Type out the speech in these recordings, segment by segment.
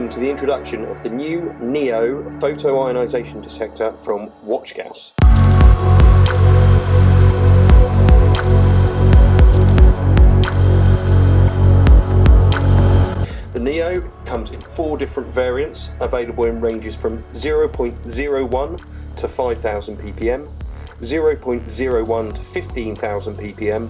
To the introduction of the new NEO photoionization detector from WatchGas. The NEO comes in 4 different variants, available in ranges from 0.01 to 5000 ppm, 0.01 to 15,000 ppm,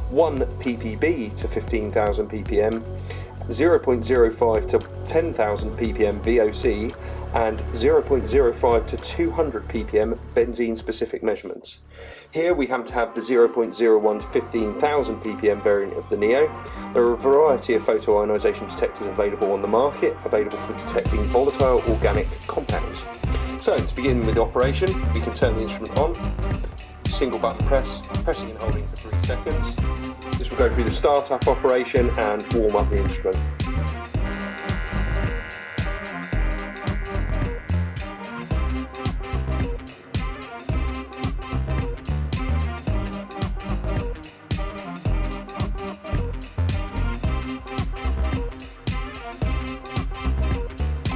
1 ppb to 15,000 ppm, 0.05 to 10,000 ppm VOC, and 0.05 to 200 ppm benzene specific measurements. Here we happen to have the 0.01 to 15,000 ppm variant of the NEO. There are a variety of photoionization detectors available on the market, available for detecting volatile organic compounds. So to begin with the operation, we can turn the instrument on, single button press, pressing and holding for 3 seconds. This will go through the startup operation and warm up the instrument.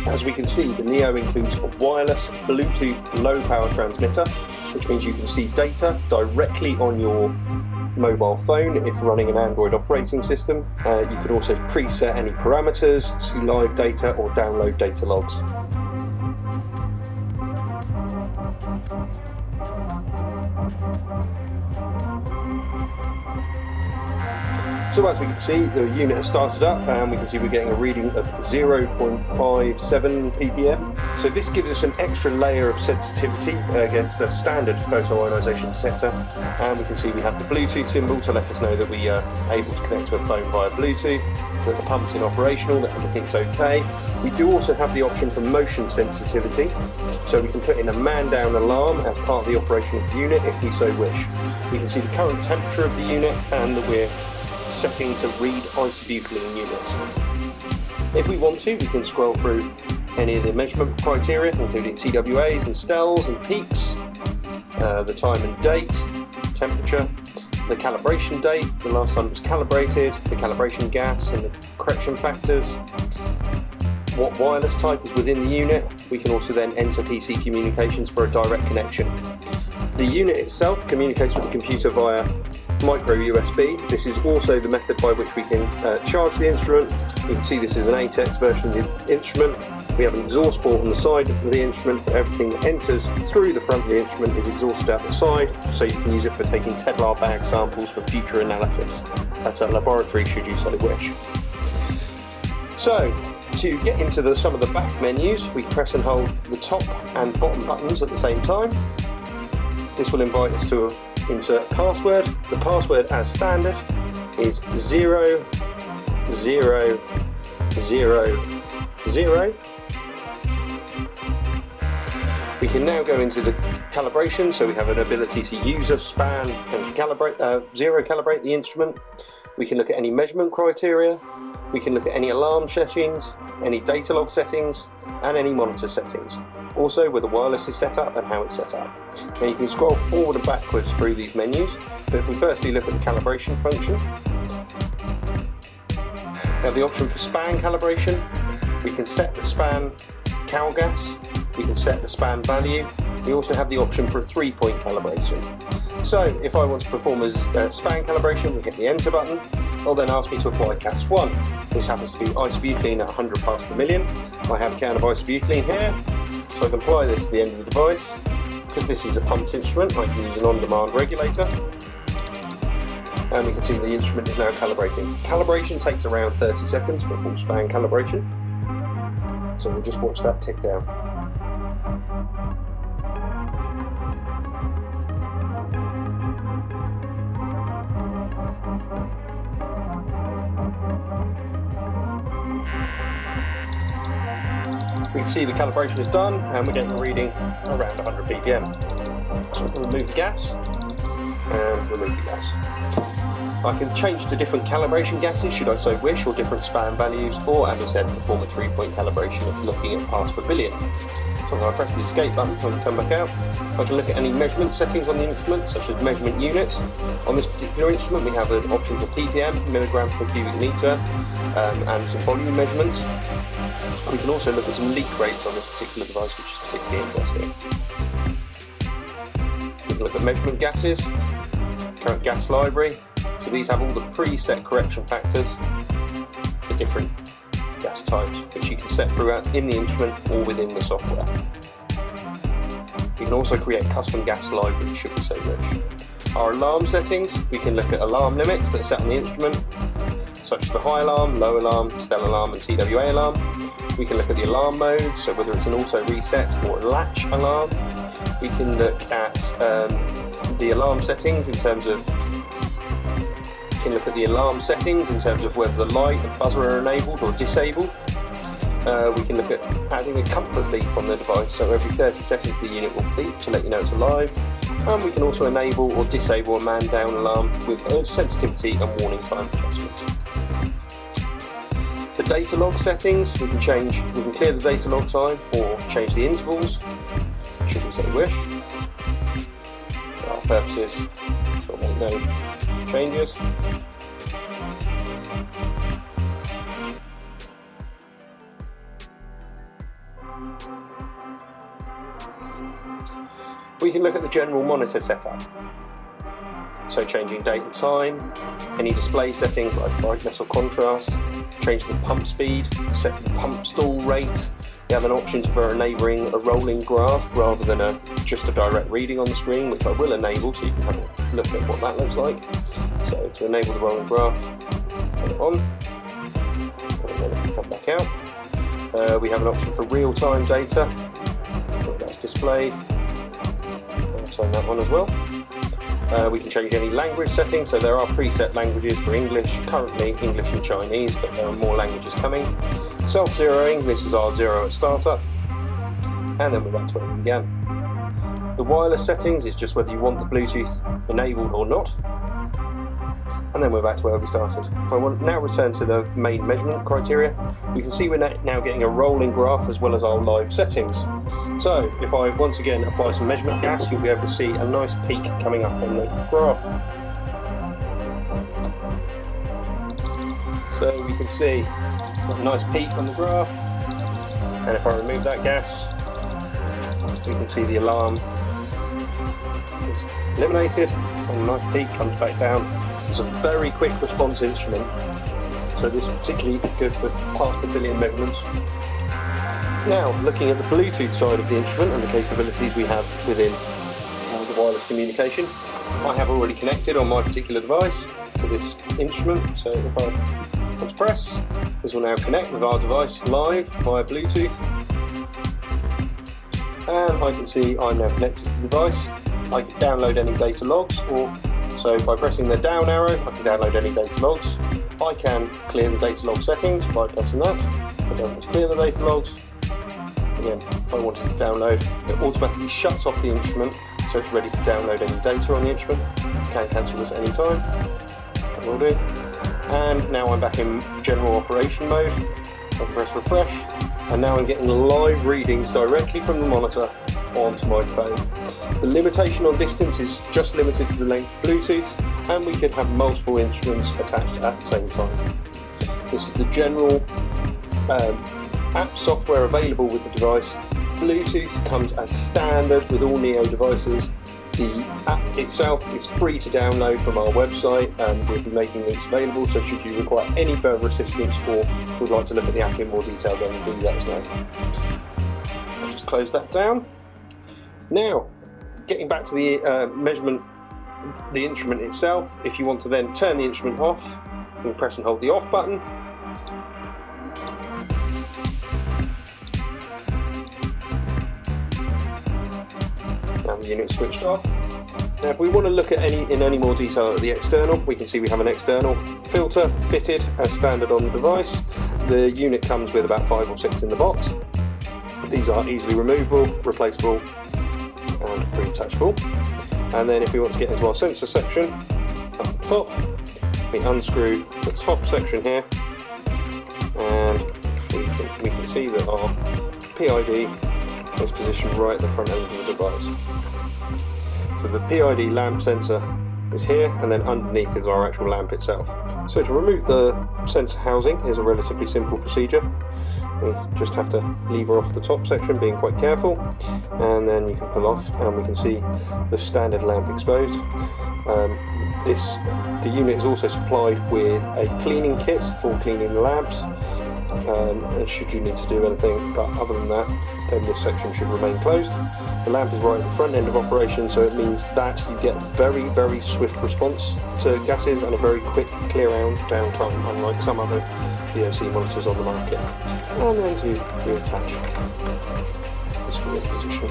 As we can see, the NEO includes a wireless Bluetooth low power transmitter, which means you can see data directly on your mobile phone if running an Android operating system. You can also preset any parameters, see live data or download data logs. So as we can see, the unit has started up and we can see we're getting a reading of 0.57 ppm. So this gives us an extra layer of sensitivity against a standard photoionization detector, and we can see we have the Bluetooth symbol to let us know that we are able to connect to a phone via Bluetooth, that the pump's in operational, that everything's okay. We do also have the option for motion sensitivity, so we can put in a man-down alarm as part of the operation of the unit if we so wish. We can see the current temperature of the unit and that we're setting to read isobutylene units. If we want to, we can scroll through any of the measurement criteria, including TWAs and STELs and peaks, the time and date, temperature, the calibration date, the last time it was calibrated, the calibration gas and the correction factors, what wireless type is within the unit. We can also then enter PC communications for a direct connection. The unit itself communicates with the computer via micro USB. This is also the method by which we can charge the instrument. You can see this is an ATEX version of the instrument. We have an exhaust port on the side of the instrument for everything that enters through the front of the instrument is exhausted out the side, so you can use it for taking Tedlar bag samples for future analysis at a laboratory should you so wish. So to get into some of the back menus, we press and hold the top and bottom buttons at the same time. This will invite us to insert password. The password as standard is 0, 0, 0, 0. We can now go into the calibration, so we have an ability to user span and zero calibrate the instrument. We can look at any measurement criteria. We can look at any alarm settings, any data log settings, and any monitor settings. Also where the wireless is set up and how it's set up. Now you can scroll forward and backwards through these menus, but if we firstly look at the calibration function, we have the option for span calibration. We can set the span cal gas, we can set the span value. We also have the option for a 3-point calibration. So if I want to perform a span calibration, we hit the enter button. It'll then ask me to apply CAS 1. This happens to be isobutylene at 100 parts per million. I have a can of isobutylene here, so I can apply this to the end of the device. Because this is a pumped instrument, I can use an on-demand regulator. And we can see the instrument is now calibrating. Calibration takes around 30 seconds for a full span calibration. So we'll just watch that tick down. We can see the calibration is done and we're getting a reading around 100 ppm. So we'll remove the gas and remove the gas. I can change to different calibration gases should I so wish, or different span values, or as I said, perform a 3-point calibration of looking at parts per billion. So I'm going to press the escape button and come back out. I can look at any measurement settings on the instrument, such as measurement units. On this particular instrument we have an option for ppm, milligrams per cubic metre, and some volume measurements. We can also look at some leak rates on this particular device, which is particularly interesting. We can look at measurement gases, current gas library. So these have all the preset correction factors for different gas types, which you can set throughout in the instrument or within the software. You can also create custom gas libraries should we so wish. Our alarm settings, we can look at alarm limits that are set on the instrument, such as the high alarm, low alarm, stealth alarm and TWA alarm. We can look at the alarm mode, so whether it's an auto reset or a latch alarm. We can look at the alarm settings in terms of whether the light and buzzer are enabled or disabled. We can look at adding a comfort beep on the device, so every 30 seconds the unit will beep to let you know it's alive. And we can also enable or disable a man down alarm with sensitivity and warning time adjustments. The data log settings, we can clear the data log time or change the intervals, should we so wish. For our purposes, we'll make no changes. We can look at the general monitor setup, so changing date and time, any display settings like brightness or contrast, change the pump speed, set the pump stall rate. We have an option for enabling a rolling graph rather than just a direct reading on the screen, which I will enable so you can have a look at what that looks like. So to enable the rolling graph, turn it on, and then it can come back out. We have an option for real-time data, that's displayed. Turn that on as well. We can change any language settings, so there are preset languages for English, currently English and Chinese, but there are more languages coming. Self-zeroing, this is our 0 at startup, and then we're back to where we began. The wireless settings is just whether you want the Bluetooth enabled or not, and then we're back to where we started. If I want now return to the main measurement criteria, we can see we're now getting a rolling graph as well as our live settings. So if I once again apply some measurement gas, you'll be able to see a nice peak coming up on the graph. So we can see a nice peak on the graph, and if I remove that gas, we can see the alarm is eliminated and a nice peak comes back down. It's a very quick response instrument, so this is particularly good for parts per billion measurements. Now, looking at the Bluetooth side of the instrument and the capabilities we have within the wireless communication, I have already connected on my particular device to this instrument, so if I press, this will now connect with our device live via Bluetooth, and I can see I'm now connected to the device. I can download any data logs, so by pressing the down arrow I can download any data logs. I can clear the data log settings by pressing that. I don't want to clear the data logs. Again, if I wanted to download, it automatically shuts off the instrument, so it's ready to download any data on the instrument. You can cancel this at any time. I will do. And now I'm back in general operation mode. I can press refresh, and now I'm getting live readings directly from the monitor onto my phone. The limitation on distance is just limited to the length of Bluetooth, and we could have multiple instruments attached at the same time. This is the general app software available with the device. Bluetooth comes as standard with all Neo devices. The app itself is free to download from our website, and we'll be making links available, so should you require any further assistance or would like to look at the app in more detail, then do let us know. I'll just close that down. Now, getting back to the measurement, the instrument itself, if you want to then turn the instrument off, you can press and hold the off button. Now the unit's switched off. Now if we want to look at in any more detail at the external, we can see we have an external filter fitted as standard on the device. The unit comes with about 5 or 6 in the box. These are easily removable, replaceable and reattachable. And then if we want to get into our sensor section, up the top, we unscrew the top section here, and we can see that our PID It's positioned right at the front end of the device. So the PID lamp sensor is here, and then underneath is our actual lamp itself. So to remove the sensor housing is a relatively simple procedure. We just have to lever off the top section, being quite careful, and then you can pull off and we can see the standard lamp exposed. The unit is also supplied with a cleaning kit for cleaning the lamps, should you need to do anything, but other than that, then this section should remain closed. The lamp is right at the front end of operation, so it means that you get very swift response to gases and a very quick clear down time, unlike some other VOC monitors on the market. And then to reattach the screw in position.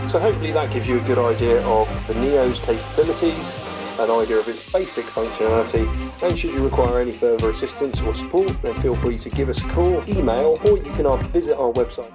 So hopefully that gives you a good idea of the Neo's capabilities, an idea of its basic functionality, and should you require any further assistance or support, then feel free to give us a call, email, or you can visit our website.